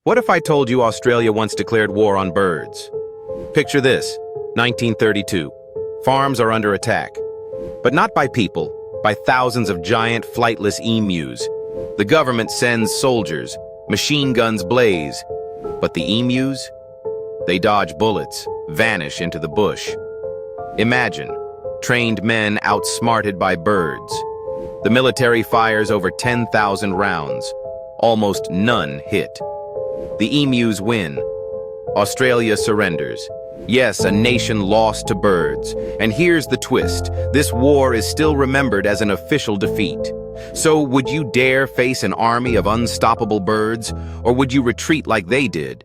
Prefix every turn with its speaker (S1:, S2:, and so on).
S1: What if I told you Australia once declared war on birds? Picture this, 1932. Farms are under attack. But not by people, by thousands of giant flightless emus. The government sends soldiers, machine guns blaze. But the emus? They dodge bullets, vanish into the bush. Imagine, trained men outsmarted by birds. The military fires over 10,000 rounds. Almost none hit. The emus win. Australia surrenders. Yes, a nation lost to birds. And here's the twist. This war is still remembered as an official defeat. So would you dare face an army of unstoppable birds, or would you retreat like they did?